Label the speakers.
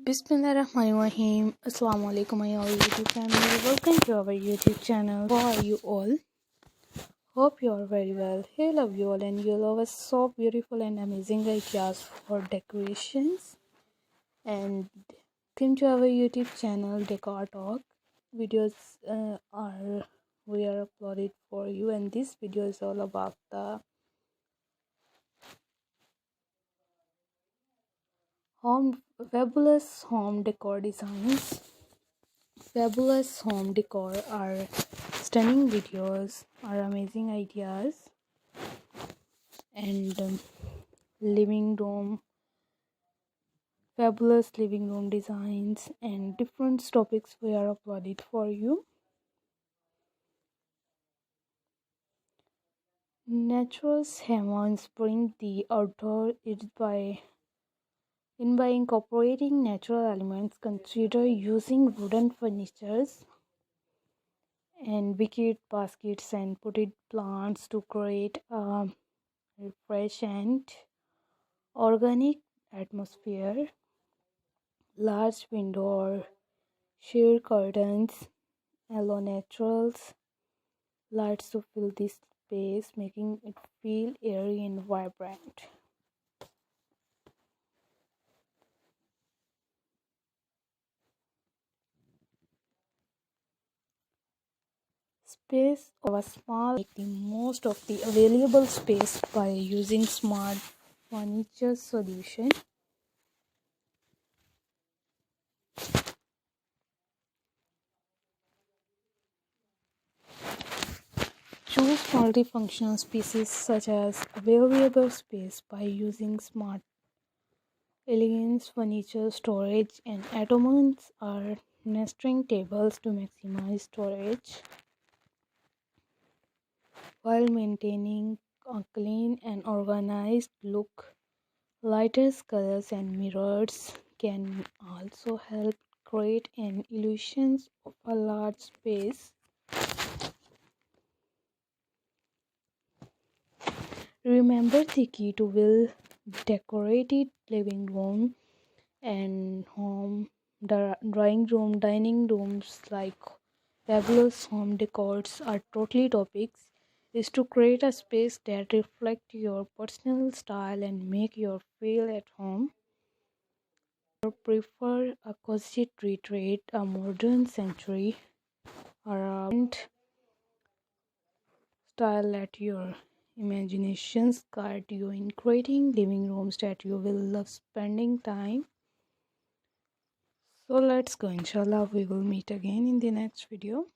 Speaker 1: Bismillahirrahmanirrahim. Assalamu alaikum, my all YouTube family. Welcome to our YouTube channel. How are you all? Hope you are very well. Hey, love you all, and you love us so beautiful and amazing ideas for decorations. And come to our YouTube channel, Decortalk. Videos we are uploaded for you, and this video is all about the fabulous home decor designs. Fabulous home decor are stunning videos, are amazing ideas, and living room, fabulous living room designs, and different topics we are uploaded for you. Natural's heavens bring the outdoor by incorporating natural elements. Consider using wooden furnitures and wicket baskets and potted plants to create a fresh and organic atmosphere. Large window or sheer curtains allow naturals lights to fill this space, making it feel airy and vibrant. Space of a small, make the most of the available space by using smart furniture solution. Choose multifunctional spaces such as a variable space by using smart elegance furniture storage and ottomans or nesting tables to maximize storage while maintaining a clean and organized look. Lighter colors and mirrors can also help create an illusion of a large space. Remember the key to well decorated living room and home drawing room dining rooms like fabulous home decors are totally topics is to create a space that reflect your personal style and make you feel at home. Or prefer a cozy retreat, a modern century, or a style, let your imaginations guide you in creating living rooms that you will love spending time. So let's go. Inshallah, we will meet again in the next video.